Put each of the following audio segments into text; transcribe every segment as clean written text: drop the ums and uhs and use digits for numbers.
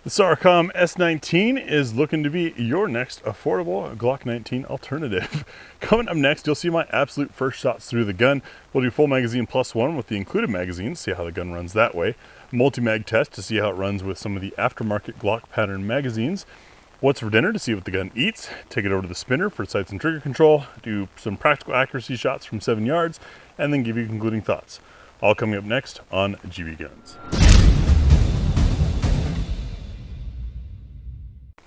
The Saricam S19 is looking to be your next affordable Glock 19 alternative. Coming up next, you'll see my absolute first shots through the gun. We'll do full magazine plus one with the included magazine, see how the gun runs that way. Multi-mag test to see how it runs with some of the aftermarket Glock pattern magazines. What's for dinner to see what the gun eats. Take it over to the spinner for sights and trigger control. Do some practical accuracy shots from 7 yards, and then give you concluding thoughts. All coming up next on GBGuns.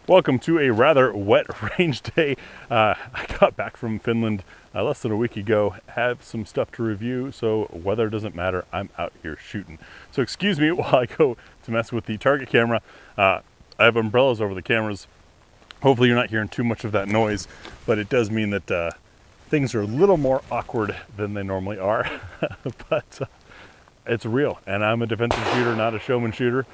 Welcome to a rather wet range day. I got back from Finland less than a week ago, have some stuff to review, so weather doesn't matter, I'm out here shooting. So excuse me while I go to mess with the target camera. I have umbrellas over the cameras. Hopefully you're not hearing too much of that noise, but it does mean that things are a little more awkward than they normally are. But it's real, and I'm a defensive shooter, not a showman shooter.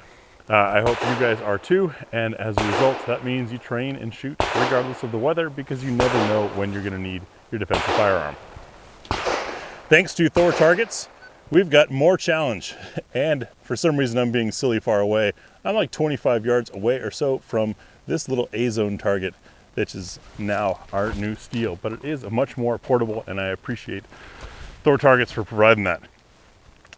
I hope you guys are too, and as a result, that means you train and shoot regardless of the weather, because you never know when you're going to need your defensive firearm. Thanks to Thor targets, we've got more challenge, and for some reason I'm being silly far away. I'm like 25 yards away or so from this little A-zone target, which is now our new steel, but it is a much more portable, and I appreciate Thor targets for providing that.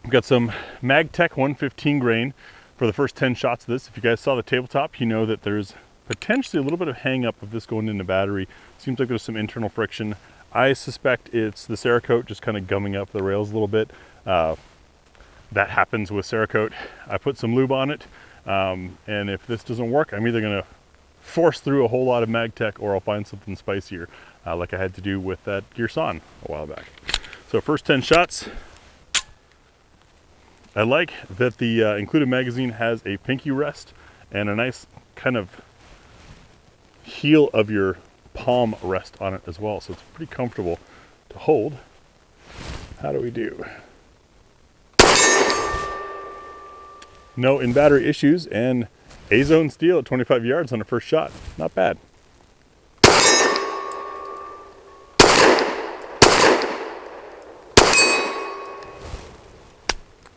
We've got some MagTech 115 grain for the first 10 shots of this. If you guys saw the tabletop, you know that there's potentially a little bit of hang up of this going into battery. Seems like there's some internal friction. I suspect it's the Cerakote just kind of gumming up the rails a little bit. That happens with Cerakote. I put some lube on it, and if this doesn't work, I'm either gonna force through a whole lot of MagTech, or I'll find something spicier, like I had to do with that Gearson a while back. So first 10 shots. I like that the included magazine has a pinky rest and a nice kind of heel of your palm rest on it as well, so it's pretty comfortable to hold. How do we do? No in battery issues, and A-zone steel at 25 yards on the first shot. Not bad.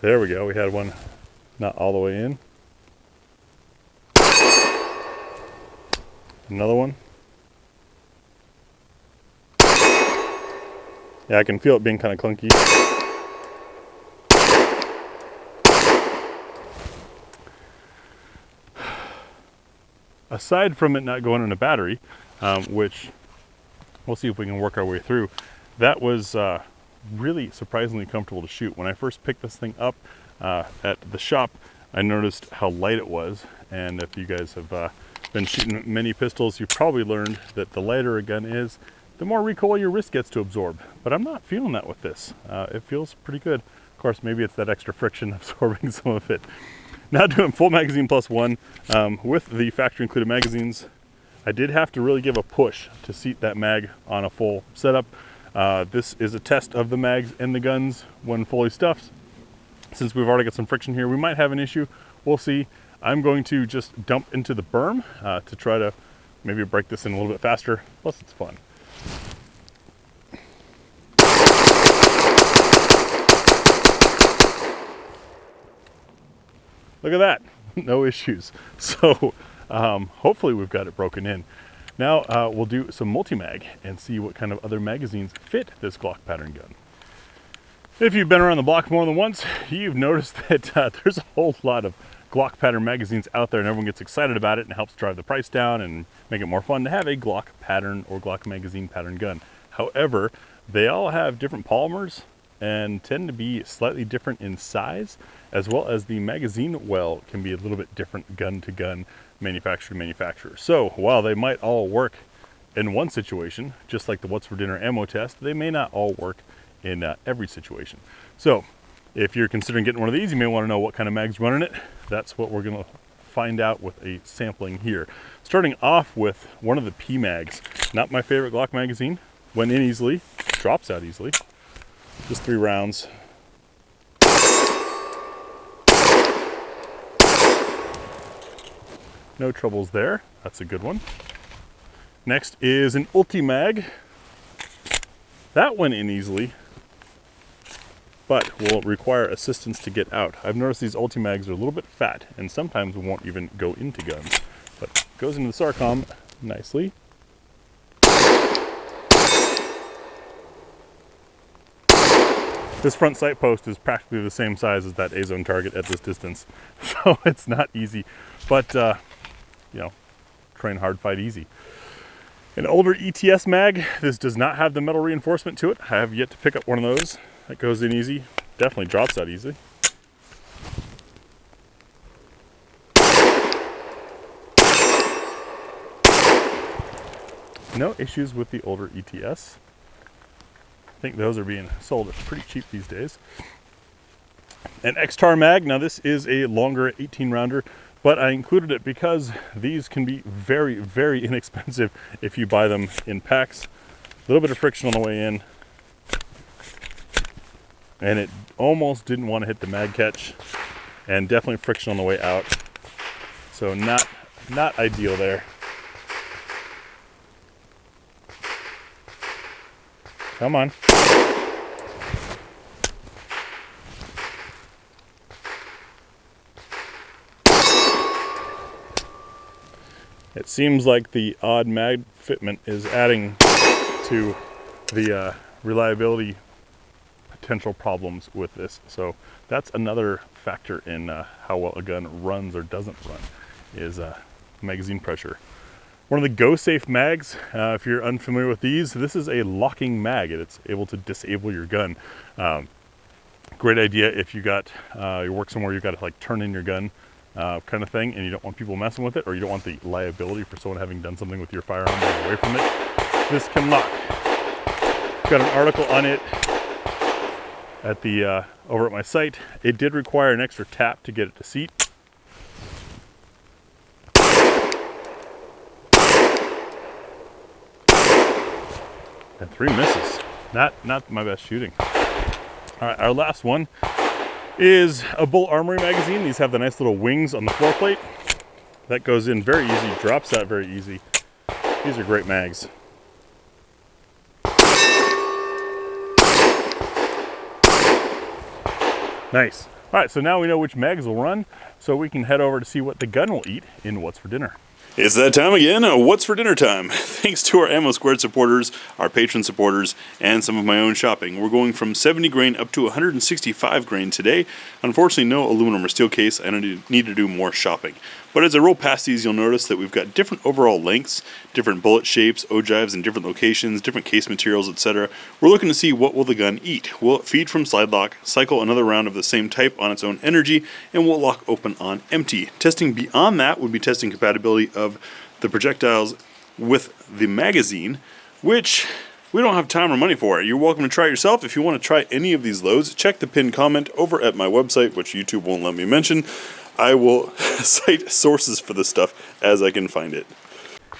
There we go, we had one not all the way in. Another one. Yeah, I can feel it being kind of clunky. Aside from it not going in a battery, which we'll see if we can work our way through, that was really surprisingly comfortable to shoot. When I first picked this thing up at the shop, I noticed how light it was, and if you guys have been shooting many pistols, you've probably learned that the lighter a gun is, the more recoil your wrist gets to absorb. But I'm not feeling that with this. It feels pretty good. Of course, maybe it's that extra friction absorbing some of it. Now doing full magazine plus one with the factory included magazines. I did have to really give a push to seat that mag on a full setup. This is a test of the mags and the guns when fully stuffed. Since we've already got some friction here, we might have an issue. We'll see. I'm going to just dump into the berm to try to maybe break this in a little bit faster. Plus it's fun. Look at that, no issues. So hopefully we've got it broken in. Now we'll do some multi-mag and see what kind of other magazines fit this Glock pattern gun. If you've been around the block more than once, you've noticed that there's a whole lot of Glock pattern magazines out there, and everyone gets excited about it and helps drive the price down and make it more fun to have a Glock pattern or Glock magazine pattern gun. However, they all have different polymers and tend to be slightly different in size, as well as the magazine well can be a little bit different gun to gun, manufacturer to manufacturer. So while they might all work in one situation, just like the what's for dinner ammo test, they may not all work in every situation. So if you're considering getting one of these, you may want to know what kind of mags you want in it. That's what we're going to find out with a sampling here. Starting off with one of the P mags. Not my favorite Glock magazine. Went in easily, drops out easily. Just 3 rounds. No troubles there. That's a good one. Next is an Ulti mag. That went in easily. but will require assistance to get out. I've noticed these Ultimags are a little bit fat and sometimes won't even go into guns, but it goes into the Saricam nicely. This front sight post is practically the same size as that A-zone target at this distance, so it's not easy, but you know, train hard, fight easy. An older ETS mag, this does not have the metal reinforcement to it. I have yet to pick up one of those. That goes in easy, definitely drops out easy. No issues with the older ETS. I think those are being sold pretty cheap these days. An XTAR mag, now this is a longer 18 rounder, but I included it because these can be very, very inexpensive if you buy them in packs. A little bit of friction on the way in, and it almost didn't want to hit the mag catch, and definitely friction on the way out. So not ideal there. Come on. It seems like the odd mag fitment is adding to the reliability potential problems with this. So that's another factor in how well a gun runs or doesn't run, is magazine pressure. One of the Go Safe mags, if you're unfamiliar with these, this is a locking mag and it's able to disable your gun. Great idea if you got, you work somewhere you've got to like turn in your gun kind of thing and you don't want people messing with it, or you don't want the liability for someone having done something with your firearm going away from it. This can lock. Got an article on it at the over at my site. It did require an extra tap to get it to seat. And 3 misses. Not my best shooting. All right, our last one is a Bull Armory magazine. These have the nice little wings on the floor plate. That goes in very easy, drops out very easy. These are great mags. Nice. All right, so now we know which mags will run, so we can head over to see what the gun will eat in What's for Dinner. It's that time again. What's for dinner time? Thanks to our Ammo Squared supporters, our patron supporters, and some of my own shopping. We're going from 70 grain up to 165 grain today. Unfortunately, no aluminum or steel case. I need to do more shopping. But as I roll past these, you'll notice that we've got different overall lengths, different bullet shapes, ogives in different locations, different case materials, etc. We're looking to see what will the gun eat. Will it feed from slide lock, cycle another round of the same type on its own energy, and will it lock open on empty? Testing beyond that would be testing compatibility of the projectiles with the magazine, which we don't have time or money for. You're welcome to try it yourself. If you want to try any of these loads, check the pinned comment over at my website, which YouTube won't let me mention. I will cite sources for this stuff as I can find it.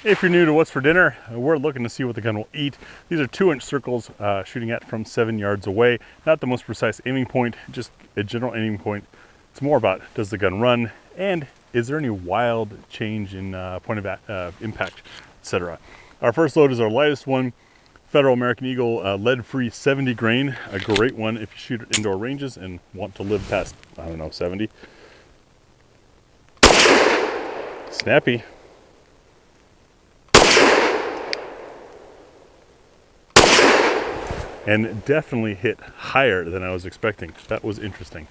If you're new to What's for Dinner, we're looking to see what the gun will eat. These are 2-inch circles shooting at from 7 yards away. Not the most precise aiming point, just a general aiming point. It's more about, does the gun run, and is there any wild change in point of impact, etc. Our first load is our lightest one, Federal American Eagle lead-free 70 grain. A great one if you shoot at indoor ranges and want to live past, I don't know, 70. Snappy. And definitely hit higher than I was expecting. That was interesting.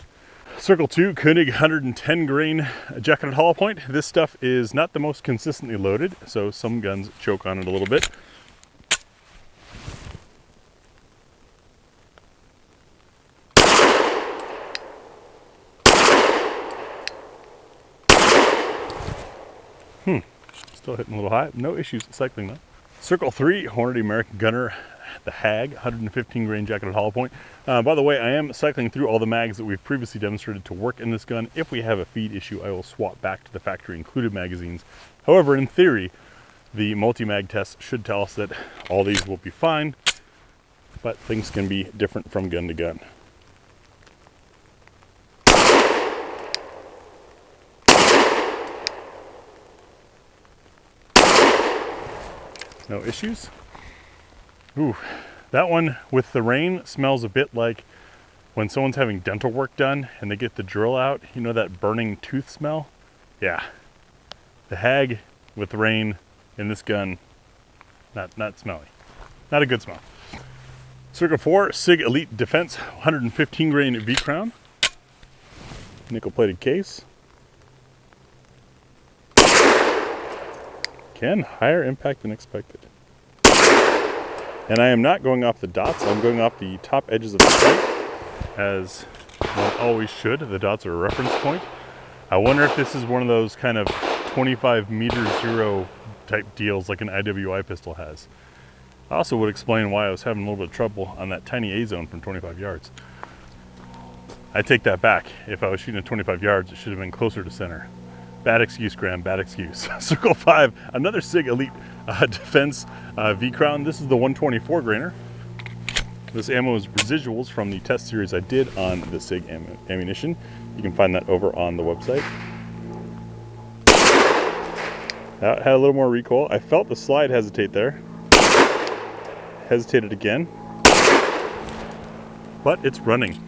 Circle 2, Koenig 110 grain jacketed hollow point. This stuff is not the most consistently loaded, so some guns choke on it a little bit. Still hitting a little high. No issues cycling though. Circle 3, Hornady American Gunner, the Hag, 115 grain jacketed hollow point. By the way, I am cycling through all the mags that we've previously demonstrated to work in this gun. If we have a feed issue, I will swap back to the factory included magazines. However, in theory, the multi-mag test should tell us that all these will be fine, but things can be different from gun to gun. No issues. Ooh, that one with the rain smells a bit like when someone's having dental work done and they get the drill out, you know that burning tooth smell? Yeah. The hag with the rain in this gun, not smelly. Not a good smell. Circle 4, SIG Elite Defense 115 grain V Crown. Nickel plated case. Again, higher impact than expected. And I am not going off the dots, I'm going off the top edges of the sight, as one always should. The dots are a reference point. I wonder if this is one of those kind of 25 meter zero type deals like an IWI pistol has. I also would explain why I was having a little bit of trouble on that tiny A zone from 25 yards. I take that back. If I was shooting at 25 yards, it should have been closer to center. Bad excuse, Graham, bad excuse. Circle 5, another SIG Elite Defense V Crown. This is the 124 grainer. This ammo is residuals from the test series I did on the SIG ammunition. You can find that over on the website. That had a little more recoil. I felt the slide hesitate there. Hesitated again. But it's running.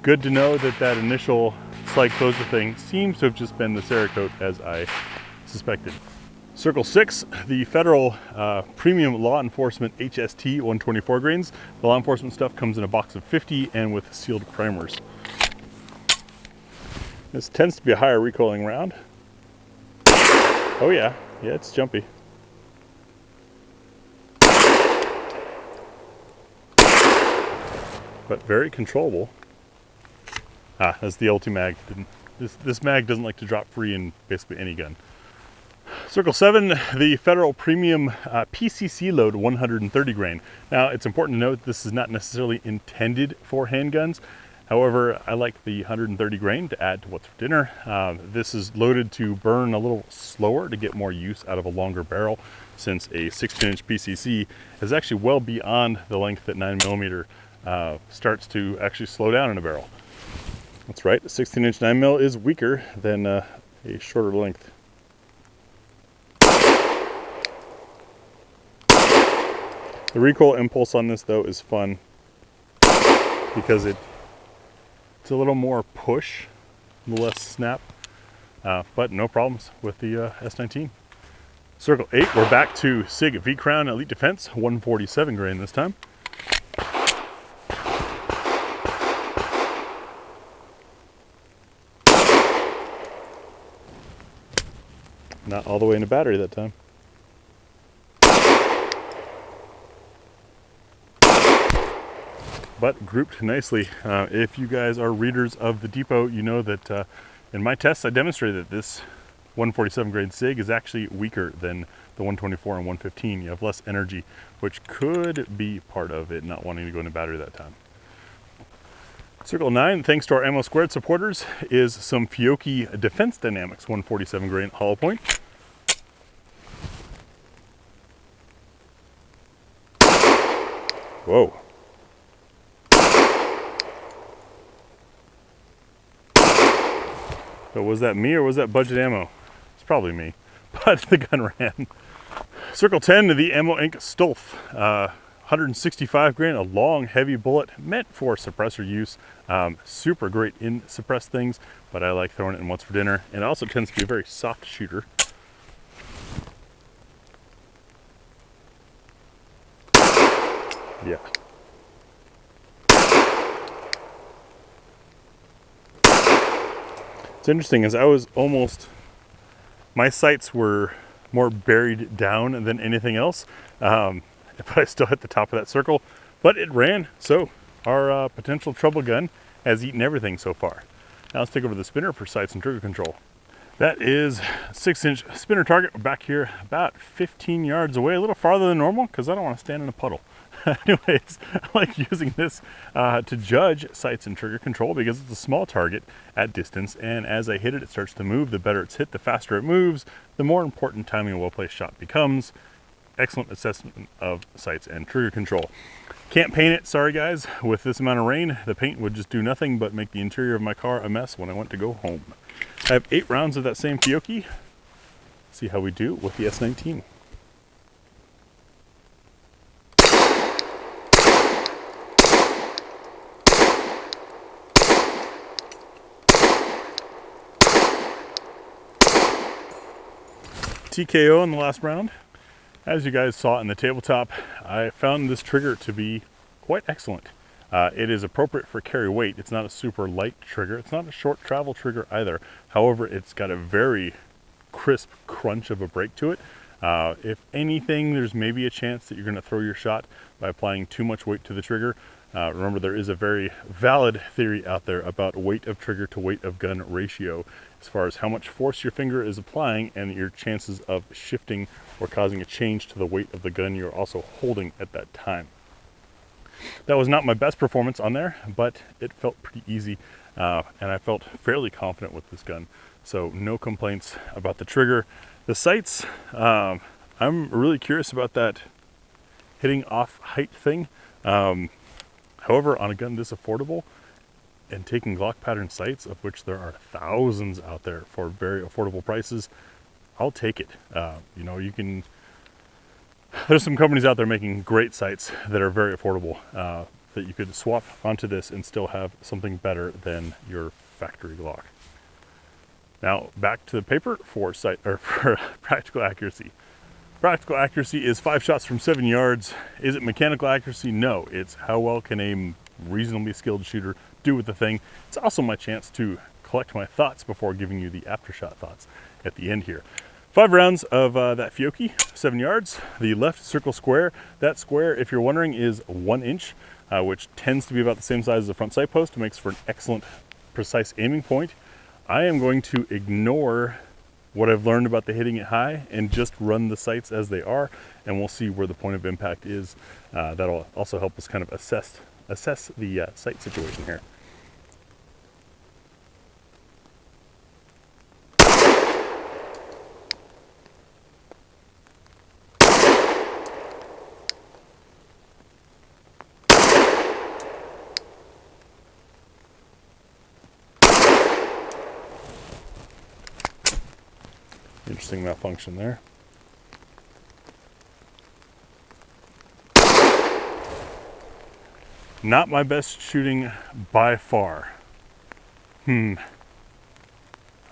Good to know that that initial slide closure thing seems to have just been the Cerakote as I suspected. Circle 6, the Federal Premium Law Enforcement HST 124 grains. The law enforcement stuff comes in a box of 50 and with sealed primers. This tends to be a higher recoiling round. Oh yeah, it's jumpy. But very controllable. That's the LT mag. This mag doesn't like to drop free in basically any gun. Circle 7, the Federal Premium PCC load 130 grain. Now it's important to note this is not necessarily intended for handguns. However, I like the 130 grain to add to what's for dinner. This is loaded to burn a little slower to get more use out of a longer barrel, since a 16-inch PCC is actually well beyond the length that 9mm starts to actually slow down in a barrel. That's right, a 16-inch 9mm is weaker than a shorter length. The recoil impulse on this though is fun because it's a little more push, a little less snap, but no problems with the S19. Circle 8, we're back to SIG V Crown Elite Defense 147 grain this time. Not all the way into battery that time. But grouped nicely. If you guys are readers of the Depot, you know that in my tests I demonstrated that this 147 grain SIG is actually weaker than the 124 and 115. You have less energy, which could be part of it not wanting to go into battery that time. Circle 9, thanks to our Ammo Squared supporters, is some Fiocchi Defense Dynamics 147 grain hollow point. Whoa. So was that me or was that budget ammo? It's probably me, but the gun ran. Circle 10, the Ammo Inc. Stolf. 165 grain, a long, heavy bullet meant for suppressor use. Super great in suppressed things, but I like throwing it in what's for dinner. And it also tends to be a very soft shooter. Yeah. It's interesting, as I was my sights were more buried down than anything else, but I still hit the top of that circle, but it ran, so our potential trouble gun has eaten everything so far. Now let's take over the spinner for sights and trigger control. That is 6-inch spinner target. We're back here about 15 yards away, a little farther than normal because I don't want to stand in a puddle. Anyways, I like using this to judge sights and trigger control because it's a small target at distance, and as I hit it, it starts to move. The better it's hit, the faster it moves, the more important timing a well-placed shot becomes. Excellent assessment of sights and trigger control. Can't paint it, sorry guys. With this amount of rain, the paint would just do nothing but make the interior of my car a mess when I went to go home. I have 8 rounds of that same Fiocchi. See how we do with the S19. TKO in the last round. As you guys saw in the tabletop, I found this trigger to be quite excellent. It is appropriate for carry weight. It's not a super light trigger. It's not a short travel trigger either. However, it's got a very crisp crunch of a break to it. If anything, there's maybe a chance that you're going to throw your shot by applying too much weight to the trigger. Remember, there is a very valid theory out there about weight of trigger to weight of gun ratio, as far as how much force your finger is applying and your chances of shifting or causing a change to the weight of the gun you're also holding at that time. That was not my best performance on there, but it felt pretty easy, and I felt fairly confident with this gun. So no complaints about the trigger. The sights, I'm really curious about that hitting off height thing. However, on a gun this affordable and taking Glock pattern sights, of which there are thousands out there for very affordable prices, I'll take it. You know, you can, there's some companies out there making great sights that are very affordable, that you could swap onto this and still have something better than your factory Glock. Now back to the paper for sight, or for practical accuracy. Practical accuracy is 5 shots from 7 yards. Is it mechanical accuracy? No. It's how well can a reasonably skilled shooter do with the thing. It's also my chance to collect my thoughts before giving you the aftershot thoughts at the end here. 5 rounds of that Fiocchi, 7 yards. The left circle square. That square, if you're wondering, is 1 inch, which tends to be about the same size as the front sight post. It makes for an excellent, precise aiming point. I am going to ignore what I've learned about the hitting it high and just run the sights as they are, and we'll see where the point of impact is. That'll also help us kind of assess the sight situation here. Interesting malfunction there. Not my best shooting by far. I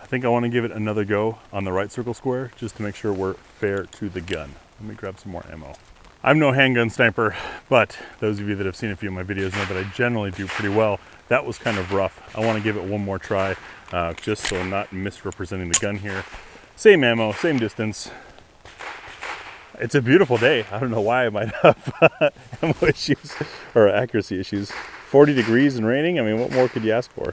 think I want to give it another go on the right circle square just to make sure we're fair to the gun. Let me grab some more ammo. I'm no handgun sniper, but those of you that have seen a few of my videos know that I generally do pretty well. That was kind of rough. I want to give it one more try, just so I'm not misrepresenting the gun here. Same ammo, same distance. It's a beautiful day. I don't know why I might have ammo issues or accuracy issues. 40 degrees and raining. I mean, what more could you ask for?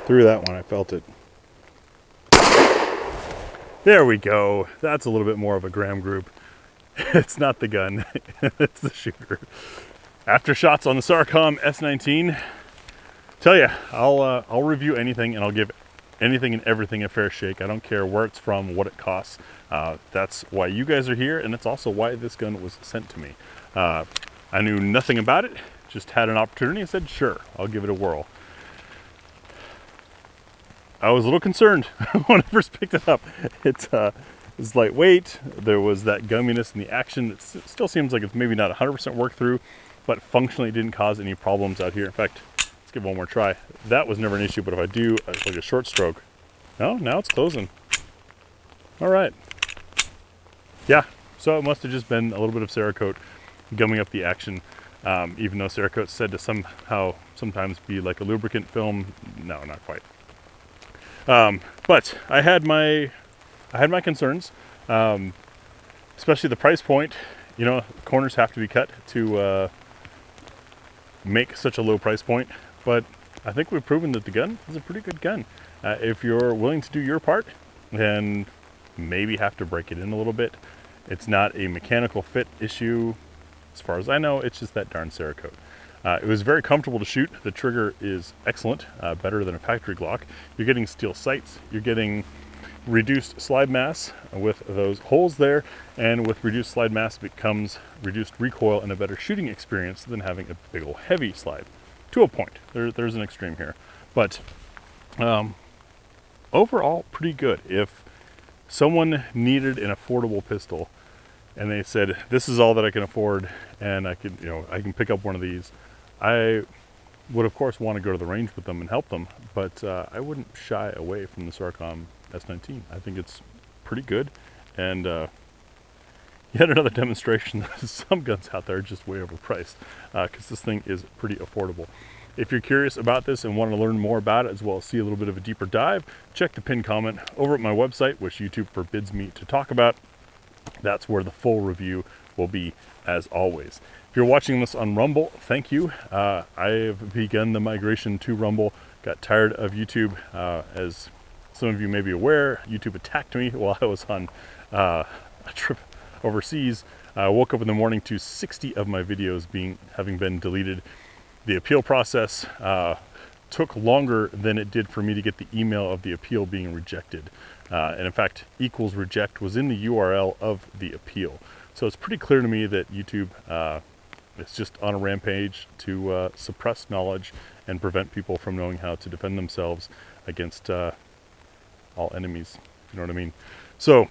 Through that one, I felt it. There we go. That's a little bit more of a gram group. It's not the gun, it's the shooter. After shots on the Saricam S19. Tell ya, I'll review anything and I'll give anything and everything a fair shake. I don't care where it's from, what it costs. That's why you guys are here, and it's also why this gun was sent to me. I knew nothing about it, just had an opportunity and said, sure, I'll give it a whirl. I was a little concerned when I first picked it up. It's lightweight. There was that gumminess in the action. It still seems like it's maybe not 100% worked through, but functionally it didn't cause any problems out here. In fact, let's give one more try. That was never an issue, but if I do like a short stroke, no, now it's closing. All right. Yeah, so it must have just been a little bit of Cerakote gumming up the action, even though Cerakote's said to sometimes be like a lubricant film. No, not quite. But I had my concerns, especially the price point. You know, corners have to be cut to make such a low price point, but I think we've proven that the gun is a pretty good gun. If you're willing to do your part, then maybe have to break it in a little bit. It's not a mechanical fit issue. As far as I know, it's just that darn Cerakote. It was very comfortable to shoot. The trigger is excellent, better than a factory Glock. You're getting steel sights. You're getting reduced slide mass with those holes there, and with reduced slide mass becomes reduced recoil and a better shooting experience than having a big old heavy slide. To a point. There's an extreme here. But overall, pretty good. If someone needed an affordable pistol and they said, this is all that I can afford, and I can, I can pick up one of these, I would of course want to go to the range with them and help them, but I wouldn't shy away from the Saricam S19. I think it's pretty good, and yet another demonstration that some guns out there are just way overpriced, because this thing is pretty affordable. If you're curious about this and want to learn more about it, as well as see a little bit of a deeper dive, check the pinned comment over at my website, which YouTube forbids me to talk about. That's where the full review will be, as always. If you're watching this on Rumble, thank you. I have begun the migration to Rumble. Got tired of YouTube. As some of you may be aware, YouTube attacked me while I was on a trip overseas. I woke up in the morning to 60 of my videos having been deleted. The appeal process took longer than it did for me to get the email of the appeal being rejected. And in fact, equals reject was in the URL of the appeal. So it's pretty clear to me that YouTube is just on a rampage to suppress knowledge and prevent people from knowing how to defend themselves against all enemies. You know what I mean? So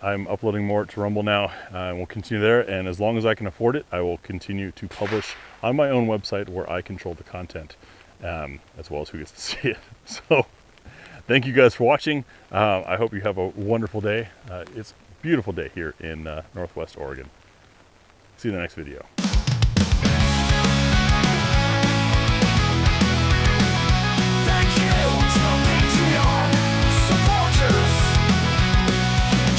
I'm uploading more to Rumble now, and we'll continue there. And as long as I can afford it, I will continue to publish on my own website where I control the content, as well as who gets to see it. So thank you guys for watching. I hope you have a wonderful day. It's a beautiful day here in Northwest Oregon. See you in the next video. Thank you to Patreon supporters.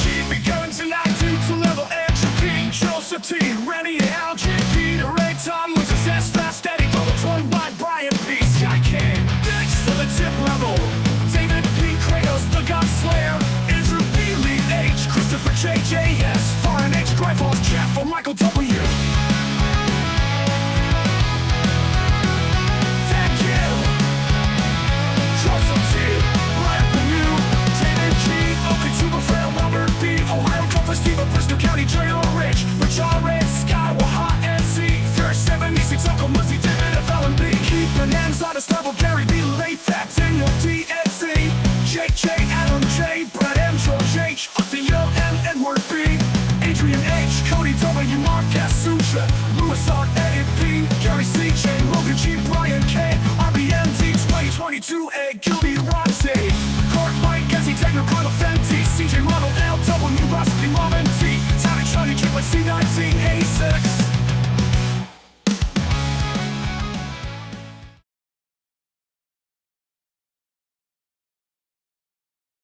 GBGuns and I do to level entropy. Joseph T, Rennie, Al, JP, Ray, Tom, Lucas, S, Fast, Eddie, Bubba, joined by Brian P, Sky King. Thanks for the tip level. David P, Kratos, the Gunslayer. Andrew B, Lee H, Christopher JJS, Foreign H, Grifles, Jeff, for Michael W. Thank you. Joseph T, Ryan Penu, David G, Oakley, Tuba, Frail, Robert B, Ohio, Compass, Steve, Bristol County, Trail, Rich, Rich, Red, Sky, Waha, NC, Fair 76, Uncle Muzzy, David, FLMB, Keith, Bananas, Honest Level, Gary B, Layfac, Daniel, DNC, Jake J, Adam J, Brad M, George H, Theo M, Edward B, Adrian H, Cody W, Mark S, Sutra, Louis R, Eddie P, Gary C, J, Logan G, Brian K, RBN D, 2022,